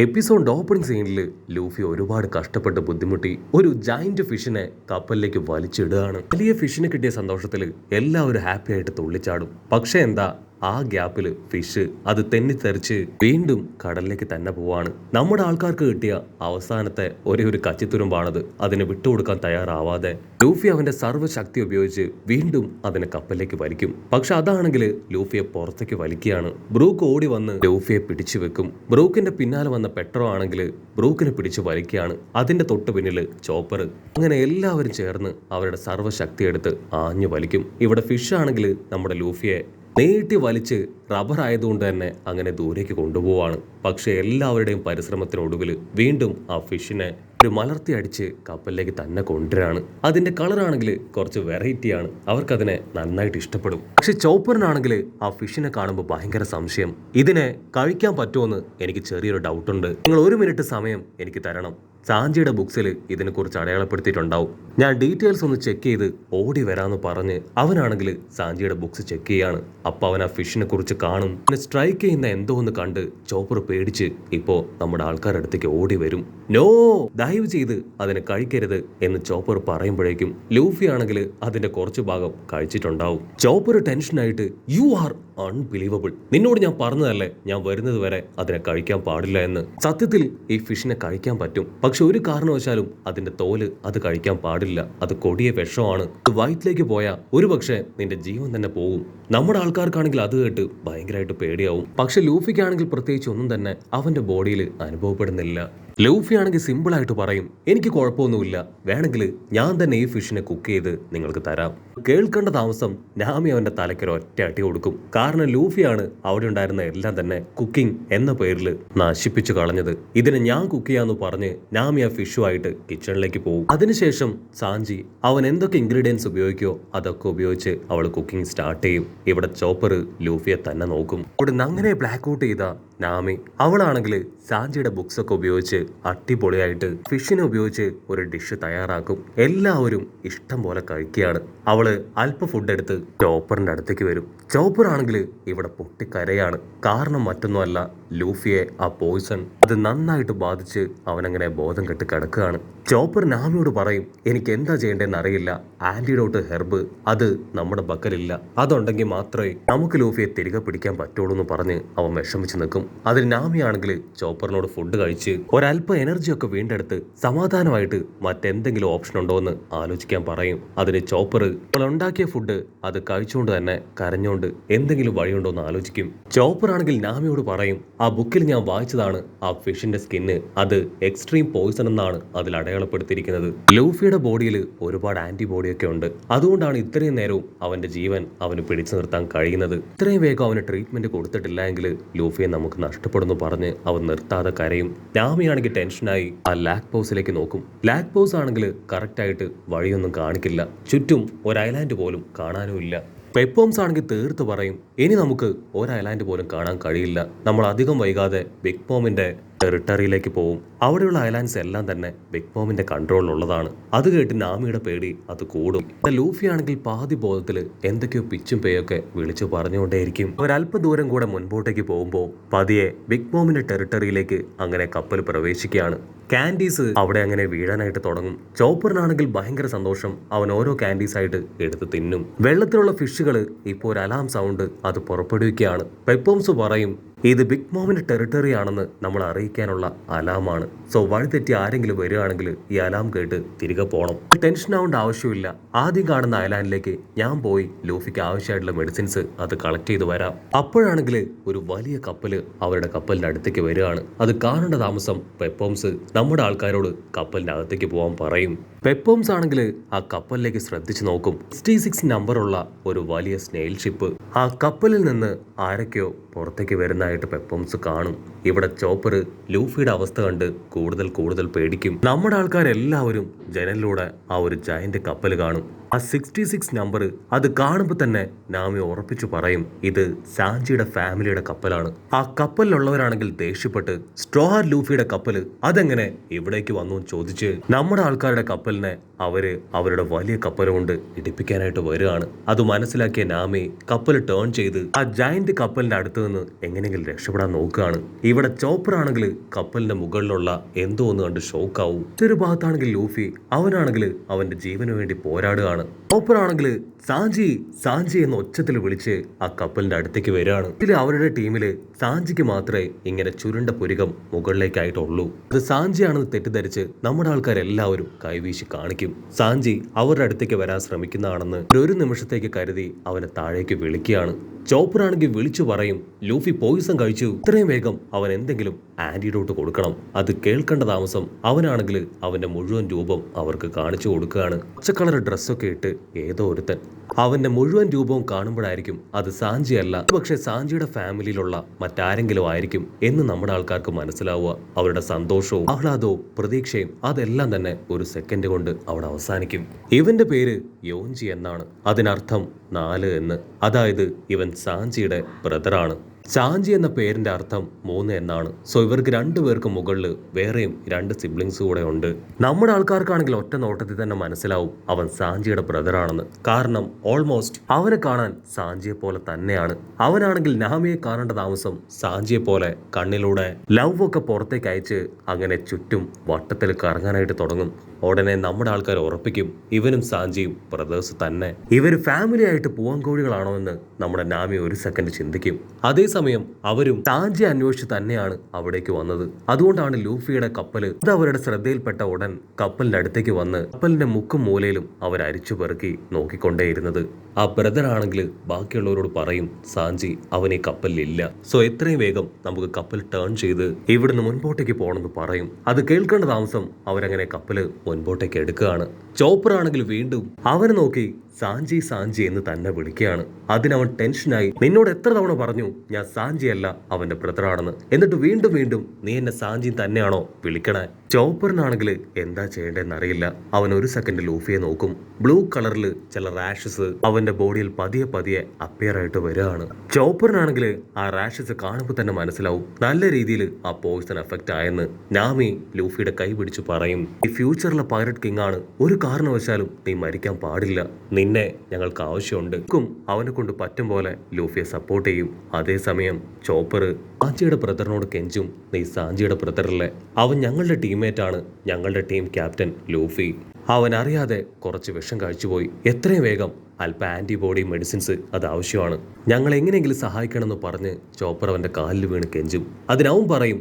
Episode opening സീനിൽ Luffy ഒരുപാട് കഷ്ടപ്പെട്ട് ബുദ്ധിമുട്ടി ഒരു ജൈന്റ് ഫിഷിനെ കപ്പലിലേക്ക് വലിച്ചിടുകയാണ്. വലിയ ഫിഷിനെ കിട്ടിയ സന്തോഷത്തിൽ എല്ലാവരും ഹാപ്പി ആയിട്ട് തുള്ളിച്ചാടും. പക്ഷെ എന്താ, ആ ഗ്യാപ്പിൽ ഫിഷ് അത് തെന്നിത്തെറിച്ച് വീണ്ടും കടലിലേക്ക് തന്നെ പോവാണ്. നമ്മുടെ ആൾക്കാർക്ക് കിട്ടിയ അവസാനത്തെ ഒരു കച്ചിത്തുരുമ്പാണത്. അതിനെ വിട്ടുകൊടുക്കാൻ തയ്യാറാവാതെ ലൂഫി അവന്റെ സർവ്വശക്തി ഉപയോഗിച്ച് വീണ്ടും അതിനെ കപ്പലിലേക്ക് വലിക്കും. പക്ഷെ അതാണെങ്കിൽ ലൂഫിയെ പുറത്തേക്ക് വലിക്കുകയാണ്. ബ്രൂക്ക് ഓടി വന്ന് ലൂഫിയെ പിടിച്ചു വെക്കും. ബ്രൂക്കിന്റെ പിന്നാലെ വന്ന പെട്രോ ആണെങ്കിൽ ബ്രൂക്കിനെ പിടിച്ചു വലിക്കുകയാണ്. അതിന്റെ തൊട്ട് പിന്നിൽ ചോപ്പർ. അങ്ങനെ എല്ലാവരും ചേർന്ന് അവരുടെ സർവ്വശക്തി എടുത്ത് ആഞ്ഞു വലിക്കും. ഇവിടെ ഫിഷ് ആണെങ്കിൽ നമ്മുടെ ലൂഫിയെ നീട്ടി വലിച്ച് റബ്ബർ ആയതുകൊണ്ട് തന്നെ അങ്ങനെ ദൂരേക്ക് കൊണ്ടുപോവാണ്. പക്ഷെ എല്ലാവരുടെയും പരിശ്രമത്തിനൊടുവിൽ വീണ്ടും ആ ഫിഷിനെ ഒരു മലർത്തി അടിച്ച് കപ്പലിലേക്ക് തന്നെ കൊണ്ടുവരാണ്. അതിന്റെ കളറാണെങ്കിൽ കുറച്ച് വെറൈറ്റിയാണ്. അവർക്കതിനെ നന്നായിട്ട് ഇഷ്ടപ്പെടും. പക്ഷെ ചോപ്പറിനാണെങ്കിൽ ആ ഫിഷിനെ കാണുമ്പോൾ ഭയങ്കര സംശയം. ഇതിനെ കഴിക്കാൻ പറ്റുമെന്ന് എനിക്ക് ചെറിയൊരു ഡൗട്ടുണ്ട്. നിങ്ങൾ 1 മിനിറ്റ് സമയം എനിക്ക് തരണം. സാഞ്ചിയുടെ ബുക്സിൽ ഇതിനെക്കുറിച്ച് അടയാളപ്പെടുത്തിയിട്ടുണ്ടാവും. ഞാൻ ഡീറ്റെയിൽസ് ഒന്ന് ചെക്ക് ചെയ്ത് ഓടി വരാമെന്ന് പറഞ്ഞ് അവനാണെങ്കിൽ സാഞ്ചിയുടെ ബുക്സ് ചെക്ക് ചെയ്യാണ്. അപ്പോൾ അവൻ ആ ഫിഷിനെ കുറിച്ച് കാണും. പിന്നെ സ്ട്രൈക്ക് ചെയ്യുന്ന എന്തോ ഒന്ന് കണ്ട് ചോപ്പർ പേടിച്ച് ഇപ്പോൾ നമ്മുടെ ആൾക്കാരുടെ അടുത്തേക്ക് ഓടി വരും. നോ, ദയവ് ചെയ്ത് അതിനെ കഴിക്കരുത് എന്ന് ചോപ്പർ പറയുമ്പോഴേക്കും ലൂഫി ആണെങ്കിൽ അതിന്റെ കുറച്ച് ഭാഗം കഴിച്ചിട്ടുണ്ടാവും. ചോപ്പർ ടെൻഷനായിട്ട് യു ആർ അൺബിലീവബിൾ, നിന്നോട് ഞാൻ പറഞ്ഞതല്ലേ ഞാൻ വരുന്നത് വരെ അതിനെ കഴിക്കാൻ പാടില്ല എന്ന്. സത്യത്തിൽ ഈ ഫിഷിനെ കഴിക്കാൻ പറ്റും, പക്ഷെ ഒരു കാരണവശാലും അതിന്റെ തോല് അത് കഴിക്കാൻ പാടില്ല. അത് കൊടിയ വിഷമാണ്. വയറ്റിലേക്ക് പോയാൽ ഒരുപക്ഷെ നിന്റെ ജീവൻ തന്നെ പോകും. നമ്മുടെ ആൾക്കാർക്കാണെങ്കിൽ അത് കേട്ട് ഭയങ്കരമായിട്ട് പേടിയാവും. പക്ഷെ ലൂഫിക്കാണെങ്കിൽ പ്രത്യേകിച്ച് ഒന്നും തന്നെ അവന്റെ ബോഡിയിൽ അനുഭവപ്പെടുന്നില്ല. ലൂഫി ആണെങ്കിൽ സിമ്പിളായിട്ട് പറയും, എനിക്ക് കുഴപ്പമൊന്നുമില്ല, വേണമെങ്കിൽ ഞാൻ തന്നെ ഈ ഫിഷിനെ കുക്ക് ചെയ്ത് നിങ്ങൾക്ക് തരാം. കേൾക്കേണ്ട താമസം നാമി അവന്റെ തലയ്ക്കൊരു ഒറ്റ അടി കൊടുക്കും. കാരണം ലൂഫിയാണ് അവിടെ ഉണ്ടായിരുന്ന എല്ലാം തന്നെ കുക്കിംഗ് എന്ന പേരിൽ നശിപ്പിച്ചു കളഞ്ഞത്. ഇതിനെ ഞാൻ കുക്ക് ചെയ്യാന്ന് പറഞ്ഞ് നാമി ആ ഫിഷുമായിട്ട് കിച്ചണിലേക്ക് പോകും. അതിനുശേഷം സാഞ്ചി അവൻ എന്തൊക്കെ ഇൻഗ്രീഡിയൻസ് ഉപയോഗിക്കോ അതൊക്കെ ഉപയോഗിച്ച് അവൾ കുക്കിംഗ് സ്റ്റാർട്ട് ചെയ്യും. ഇവിടെ ചോപ്പർ ലൂഫിയെ തന്നെ നോക്കും. ഇവിടെ അങ്ങനെ ബ്ലാക്ക് ഔട്ട് ചെയ്ത നാമി അവളാണെങ്കിൽ സാഞ്ചിയുടെ ബുക്സ് ഒക്കെ ഉപയോഗിച്ച് അടിപൊളിയായിട്ട് ഫിഷിനെ ഉപയോഗിച്ച് ഒരു ഡിഷ് തയ്യാറാക്കും. എല്ലാവരും ഇഷ്ടം പോലെ കഴിക്കുകയാണ്. അവള് അല്പ ഫുഡ് എടുത്ത് ചോപ്പറിന്റെ അടുത്തേക്ക് വരും. ചോപ്പർ ആണെങ്കിൽ ഇവിടെ പൊട്ടിക്കരയാണ്. കാരണം മറ്റൊന്നുമല്ല, ലൂഫിയെ ആ പോയിസൺ അത് നന്നായിട്ട് ബാധിച്ച് അവനങ്ങനെ ബോധം കെട്ട് കിടക്കുകയാണ്. ചോപ്പർ നാമിയോട് പറയും, എനിക്ക് എന്താ ചെയ്യേണ്ടതെന്ന് അറിയില്ല, ആന്റിഡോട്ട് ഹെർബ് അത് നമ്മുടെ പക്കലില്ല, അതുണ്ടെങ്കിൽ മാത്രമേ നമുക്ക് ലൂഫിയെ തിരികെ പിടിക്കാൻ പറ്റുള്ളൂ എന്ന് പറഞ്ഞ് അവൻ വിഷമിച്ച് നിൽക്കും. അതിന് നാമിയാണെങ്കിൽ ചോപ്പറിനോട് ഫുഡ് കഴിച്ച് ഒരല്പം എനർജിയൊക്കെ വീണ്ടെടുത്ത് സമാധാനമായിട്ട് മറ്റെന്തെങ്കിലും ഓപ്ഷൻ ഉണ്ടോ എന്ന് ആലോചിക്കാൻ പറയും. അതിന് ചോപ്പർ ഉണ്ടാക്കിയ ഫുഡ് അത് കഴിച്ചുകൊണ്ട് തന്നെ കരഞ്ഞോണ്ട് എന്തെങ്കിലും വഴിയുണ്ടോ എന്ന് ആലോചിക്കും. ചോപ്പർ ആണെങ്കിൽ നാമിയോട് പറയും, ആ ബുക്കിൽ ഞാൻ വായിച്ചതാണ്, ആ ഫിഷിന്റെ സ്കിന്ന് അത് എക്സ്ട്രീം പോയിസൺ എന്നാണ് അതിൽ അടയാളപ്പെടുത്തിയിരിക്കുന്നത്. ലൂഫിയുടെ ബോഡിയിൽ ഒരുപാട് ആന്റിബോഡിയൊക്കെ ഉണ്ട്. അതുകൊണ്ടാണ് ഇത്രയും നേരവും അവന്റെ ജീവൻ അവന് പിടിച്ചു നിർത്താൻ കഴിയുന്നത്. ഇത്രയും വേഗം അവന് ട്രീറ്റ്മെന്റ് കൊടുത്തിട്ടില്ല എങ്കിൽ ലൂഫിയെ നമുക്ക് നഷ്ടപ്പെടുന്നു പറഞ്ഞ് അവൻ നിർത്താതെ കരയും. നാമിയാണെങ്കിൽ ടെൻഷനായി ആ ലാക്ക് പൗസിലേക്ക് നോക്കും. ലാക്ക് പൗസ് ആണെങ്കിൽ കറക്റ്റായിട്ട് വഴിയൊന്നും കാണിക്കില്ല. ചുറ്റും ഒരു ഐലാൻഡ് പോലും കാണാനും ഇല്ല. പെപ്പോംസ് ആണെങ്കിൽ തീർത്ത് പറയും, ഇനി നമുക്ക് ഒരു ഐലാൻഡ് പോലും കാണാൻ കഴിയില്ല. നമ്മൾ അധികം വൈകാതെ ബിഗ് പോമിന്റെ ടെറിട്ടറിയിലേക്ക് പോവും. അവിടെയുള്ള ഐലാൻഡ്സ് എല്ലാം തന്നെ ബിഗ് പോമിന്റെ കൺട്രോളിലുള്ളതാണ്. അത് കേട്ട് നാമിയുടെ പേടി അത് കൂടും. ലൂഫി ആണെങ്കിൽ പാതി ബോധത്തിൽ എന്തൊക്കെയോ പിച്ചും പേയൊക്കെ വിളിച്ചു പറഞ്ഞുകൊണ്ടേയിരിക്കും. ഒരല്പ ദൂരം കൂടെ മുൻപോട്ടേക്ക് പോകുമ്പോൾ പതിയെ ബിഗ് പോമിന്റെ ടെറിട്ടറിയിലേക്ക് അങ്ങനെ കപ്പൽ പ്രവേശിക്കുകയാണ്. കാൻഡീസ് അവിടെ അങ്ങനെ വീഴാനായിട്ട് തുടങ്ങും. ചോപ്പറിനാണെങ്കിൽ ഭയങ്കര സന്തോഷം. അവൻ ഓരോ കാൻഡീസ് ആയിട്ട് എടുത്ത് തിന്നും. വെള്ളത്തിലുള്ള ഫിഷുകൾ ഇപ്പോൾ ഒരു അലാം സൗണ്ട് അത് പുറപ്പെടുവിക്കുകയാണ്. പെപ്പോംസ് പറയും, ഇത് ബിഗ് മോമിന്റെ ടെറിട്ടറി ആണെന്ന് നമ്മൾ അറിയിക്കാനുള്ള അലാമാണ്. സോ വഴിതെറ്റി ആരെങ്കിലും വരികയാണെങ്കിൽ ഈ അലാം കേട്ട് തിരികെ പോകണം. ടെൻഷൻ ആവേണ്ട ആവശ്യമില്ല. ആദ്യം കാണുന്ന ഐലാൻഡിലേക്ക് ഞാൻ പോയി ലൂഫിക്ക് ആവശ്യമായിട്ടുള്ള മെഡിസിൻസ് അത് കളക്ട് ചെയ്ത് വരാം. അപ്പോഴാണെങ്കിൽ ഒരു വലിയ കപ്പല് അവരുടെ കപ്പലിന്റെ അടുത്തേക്ക് വരികയാണ്. അത് കാണേണ്ട താമസം പെപ്പോംസ് നമ്മുടെ ആൾക്കാരോട് കപ്പലിന്റെ അകത്തേക്ക് പോകാൻ പറയും. പെപ്പോംസ് ആണെങ്കിൽ ആ കപ്പലിലേക്ക് ശ്രദ്ധിച്ചു നോക്കും. 66 നമ്പറുള്ള ഒരു വലിയ സ്നെയിൽ ഷിപ്പ്. ആ കപ്പലിൽ നിന്ന് ആരൊക്കെയോ പുറത്തേക്ക് വരുന്നതായിട്ട് പെപ്പോംസ് കാണും. ഇവിടെ ചോപ്പർ ലൂഫിയുടെ അവസ്ഥ കണ്ട് കൂടുതൽ പേടിക്കും. നമ്മുടെ ആൾക്കാരെല്ലാവരും ജനലിലൂടെ ആ ഒരു ജയന്റ് കപ്പൽ കാണും. ആ 66 നമ്പർ അത് കാണുമ്പോൾ തന്നെ നാമി ഉറപ്പിച്ചു പറയും, ഇത് സാഞ്ചിയുടെ ഫാമിലിയുടെ കപ്പലാണ്. ആ കപ്പലിലുള്ളവരാണെങ്കിൽ ദേഷ്യപ്പെട്ട് സ്ട്രോഹാർ ലൂഫിയുടെ കപ്പൽ അതെങ്ങനെ ഇവിടേക്ക് വന്നു ചോദിച്ച് നമ്മുടെ ആൾക്കാരുടെ കപ്പലിനെ അവര് അവരുടെ വലിയ കപ്പൽ കൊണ്ട് ഇടിപ്പിക്കാനായിട്ട് വരികയാണ്. അത് മനസ്സിലാക്കിയ നാമി കപ്പൽ ടേൺ ചെയ്ത് ആ ജയന്റ് കപ്പലിന്റെ അടുത്ത് നിന്ന് എങ്ങനെയെങ്കിലും രക്ഷപ്പെടാൻ നോക്കുകയാണ്. ഇവിടെ ചോപ്പർ ആണെങ്കിൽ കപ്പലിന്റെ മുകളിലുള്ള എന്തോ ഒന്ന് കണ്ട് ഷോക്കാവും. മറ്റൊരു ഭാഗത്താണെങ്കിൽ ലൂഫി അവനാണെങ്കിൽ അവന്റെ ജീവന് വേണ്ടി പോരാടുകയാണ്. ചോപ്പർ ആണെങ്കിൽ സാഞ്ചി സാഞ്ചി എന്ന ഒച്ചത്തിൽ വിളിച്ച് ആ കപ്പലിന്റെ അടുത്തേക്ക് വരികയാണ്. ഇതിൽ അവരുടെ ടീമില് സാഞ്ചിക്ക് മാത്രമേ ഇങ്ങനെ ചുരുണ്ട പുരികം മുകളിലേക്കായിട്ടുള്ളൂ. അത് സാഞ്ചിയാണെന്ന് തെറ്റിദ്ധരിച്ച് നമ്മുടെ ആൾക്കാരെല്ലാവരും കൈവീശി കാണിക്കും. സാഞ്ചി അവരുടെ അടുത്തേക്ക് വരാൻ ശ്രമിക്കുന്നതാണെന്ന് ഒരു നിമിഷത്തേക്ക് കരുതി അവനെ താഴേക്ക് വിളിക്കുകയാണ്. ചോപ്പർ ആണെങ്കിൽ വിളിച്ചു പറയും, ലൂഫി പോയിസൺ കഴിച്ചു, ഇത്രയും വേഗം അവൻ എന്തെങ്കിലും ആന്റിഡോട്ട് കൊടുക്കണം. അത് കേൾക്കേണ്ട താമസം അവനാണെങ്കിൽ അവന്റെ മുഴുവൻ രൂപം അവർക്ക് കാണിച്ചു കൊടുക്കുകയാണ്. പച്ചക്കളർ ഡ്രസ്സൊക്കെ ഇട്ട് ഏതോ ഒരുത്തൻ. അവന്റെ മുഴുവൻ രൂപവും കാണുമ്പോഴായിരിക്കും അത് സാഞ്ചി അല്ല, പക്ഷെ സാഞ്ചിയുടെ ഫാമിലിയിലുള്ള മറ്റാരെങ്കിലും ആയിരിക്കും എന്ന് നമ്മുടെ ആൾക്കാർക്ക് മനസ്സിലാവുക. അവരുടെ സന്തോഷവും ആഹ്ലാദവും പ്രതീക്ഷയും അതെല്ലാം തന്നെ ഒരു സെക്കൻഡ് കൊണ്ട് അവിടെ അവസാനിക്കും. ഇവന്റെ പേര് യോഞ്ചി എന്നാണ്. അതിനർത്ഥം 4 എന്ന്. അതായത് ഇവൻ സാഞ്ചിയുടെ ബ്രദറാണ്. സാഞ്ചി എന്ന പേരിന്റെ അർത്ഥം 3 എന്നാണ്. സോ ഇവർക്ക് 2 പേർക്ക് മുകളിൽ വേറെയും 2 സിബ്ലിങ്സ് കൂടെ ഉണ്ട്. നമ്മുടെ ആൾക്കാർക്കാണെങ്കിൽ ഒറ്റ നോട്ടത്തിൽ തന്നെ മനസ്സിലാവും അവൻ സാഞ്ചിയുടെ ബ്രദറാണെന്ന്. കാരണം ഓൾമോസ്റ്റ് അവനെ കാണാൻ സാഞ്ചിയെ പോലെ തന്നെയാണ്. അവനാണെങ്കിൽ നാമിയെ കാണേണ്ട താമസം സാഞ്ചിയെ പോലെ കണ്ണിലൂടെ ലവ് ഒക്കെ പുറത്തേക്ക് അയച്ച് അങ്ങനെ ചുറ്റും വട്ടത്തിൽ കറങ്ങാനായിട്ട് തുടങ്ങും. ഉടനെ നമ്മുടെ ആൾക്കാർ ഉറപ്പിക്കും ഇവനും സാഞ്ചിയും ബ്രദേഴ്സ് തന്നെ. ഇവര് ഫാമിലി ആയിട്ട് പൂവൻകോഴികളാണോ എന്ന് നമ്മുടെ നാമി ഒരു സെക്കൻഡ് ചിന്തിക്കും. അതേസമയം അവരും സാഞ്ചി അന്വേഷിച്ച് തന്നെയാണ് അവിടേക്ക് വന്നത്. അതുകൊണ്ടാണ് ലൂഫിയുടെ കപ്പല് അത് അവരുടെ ശ്രദ്ധയിൽപ്പെട്ട ഉടൻ കപ്പലിന്റെ അടുത്തേക്ക് വന്ന് കപ്പലിന്റെ മുക്കും മൂലയിലും അവർ അരിച്ചു പെറുക്കി നോക്കിക്കൊണ്ടേയിരുന്നത്. ആ ബ്രദർ ആണെങ്കിൽ ബാക്കിയുള്ളവരോട് പറയും സാഞ്ചി അവൻ ഈ കപ്പലിലില്ല. സോ എത്രയും വേഗം നമുക്ക് കപ്പൽ ടേൺ ചെയ്ത് ഇവിടുന്ന് മുൻപോട്ടേക്ക് പോകണമെന്ന് പറയും. അത് കേൾക്കേണ്ട താമസം അവരങ്ങനെ കപ്പല് മുൻപോട്ടേക്ക് എടുക്കുകയാണ്. ചോപ്പർ ആണെങ്കിൽ വീണ്ടും അവനെ നോക്കി സാഞ്ചി സാഞ്ചി എന്ന് തന്നെ വിളിക്കുകയാണ്. അതിനവൻ ടെൻഷനായി, നിന്നോട് എത്ര തവണ പറഞ്ഞു ഞാൻ സാഞ്ചി അല്ല അവന്റെ ബ്രദറാണെന്ന്, എന്നിട്ട് വീണ്ടും വീണ്ടും നീ എന്നെ സാഞ്ചി തന്നെയാണോ വിളിക്കണേ? ചോപ്പറിനാണെങ്കിൽ എന്താ ചെയ്യേണ്ടതെന്ന് അറിയില്ല. അവൻ ഒരു സെക്കൻഡ് ലൂഫിയെ നോക്കും. ബ്ലൂ കളറിൽ ചില റാഷസ് അവന്റെ ബോഡിയിൽ പതിയെ പതിയെ അപ്പിയർ ആയിട്ട് വരികയാണ്. ചോപ്പറിനാണെങ്കിൽ ആ റാഷസ് കാണുമ്പോൾ തന്നെ മനസ്സിലാവും നല്ല രീതിയിൽ ആ പോയിസൺ എഫക്റ്റ് ആയെന്ന്. നാമി ലൂഫിയുടെ കൈ പിടിച്ചു പറയും, ഈ ഫ്യൂച്ചറിലെ പൈററ്റ് കിങ് ആണ്, ഒരു കാരണവശാലും നീ മരിക്കാൻ പാടില്ല, നിന്നെ ഞങ്ങൾക്ക് ആവശ്യമുണ്ട്. അവനെ കൊണ്ട് പറ്റും പോലെ ലൂഫിയെ സപ്പോർട്ട് ചെയ്യും. അതേസമയം ചോപ്പർ സാഞ്ചിയുടെ ബ്രദറിനോട് കെഞ്ചും, നീ സാഞ്ചിയുടെ ബ്രദറല്ലേ, അവൻ ഞങ്ങളുടെ ടീംമേറ്റ് ആണ്, ഞങ്ങളുടെ ടീം ക്യാപ്റ്റൻ ലൂഫി. അവൻ അറിയാതെ കുറച്ച് വിഷം കഴിച്ചുപോയി, എത്രയും വേഗം അല്പം ആന്റിബോഡി മെഡിസിൻസ് അത് ആവശ്യമാണ്, ഞങ്ങൾ എങ്ങനെയെങ്കിലും സഹായിക്കണമെന്ന് പറഞ്ഞ് ചോപ്പർ അവന്റെ കാലിൽ വീണ് കെഞ്ചും. അതിനവൻ പറയും,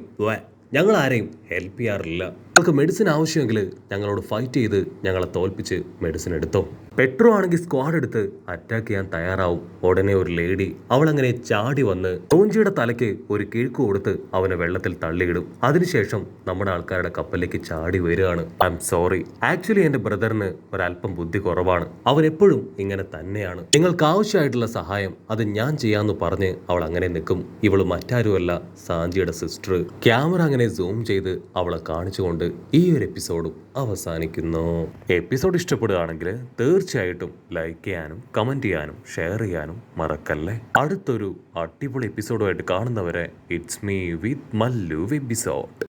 ഞങ്ങൾ ആരെയും ഹെൽപ്പ് ചെയ്യാറില്ല, നിങ്ങൾക്ക് മെഡിസിൻ ആവശ്യമെങ്കിൽ ഞങ്ങളോട് ഫൈറ്റ് ചെയ്ത് ഞങ്ങളെ തോൽപ്പിച്ച് മെഡിസിൻ എടുത്തോ. പെട്രോ ആണെങ്കിൽ സ്ക്വാഡ് എടുത്ത് അറ്റാക്ക് ചെയ്യാൻ തയ്യാറാവും. ഉടനെ ഒരു ലേഡി അവളങ്ങനെ ചാടി വന്ന് ടോഞ്ചിയുടെ തലയ്ക്ക് ഒരു കിഴുക്ക് കൊടുത്ത് അവനെ വെള്ളത്തിൽ തള്ളിയിടും. അതിനുശേഷം നമ്മുടെ ആൾക്കാരുടെ കപ്പലിലേക്ക് ചാടി വരികയാണ്. ഐ എം സോറി, ആക്ച്വലി എന്റെ ബ്രദറിന് ഒരല്പം ബുദ്ധി കുറവാണ്, അവൻ എപ്പോഴും ഇങ്ങനെ തന്നെയാണ്, നിങ്ങൾക്ക് ആവശ്യമായിട്ടുള്ള സഹായം അത് ഞാൻ ചെയ്യാന്ന് പറഞ്ഞ് അവൾ അങ്ങനെ നിൽക്കും. ഇവള് മറ്റാരുമല്ല സാഞ്ചിയുടെ സിസ്റ്റർ. ക്യാമറ അങ്ങനെ സൂം ചെയ്ത് അവളെ കാണിച്ചുകൊണ്ട് ഈ ഒരു എപ്പിസോഡും അവസാനിക്കുന്നു. എപ്പിസോഡ് ഇഷ്ടപ്പെടുകയാണെങ്കിൽ തീർച്ചയായിട്ടും ലൈക്ക് ചെയ്യാനും കമന്റ് ചെയ്യാനും ഷെയർ ചെയ്യാനും മറക്കല്ലേ. അടുത്തൊരു അടിപൊളി എപ്പിസോഡുമായിട്ട് കാണുന്നവരെ it's me with Mallu episode.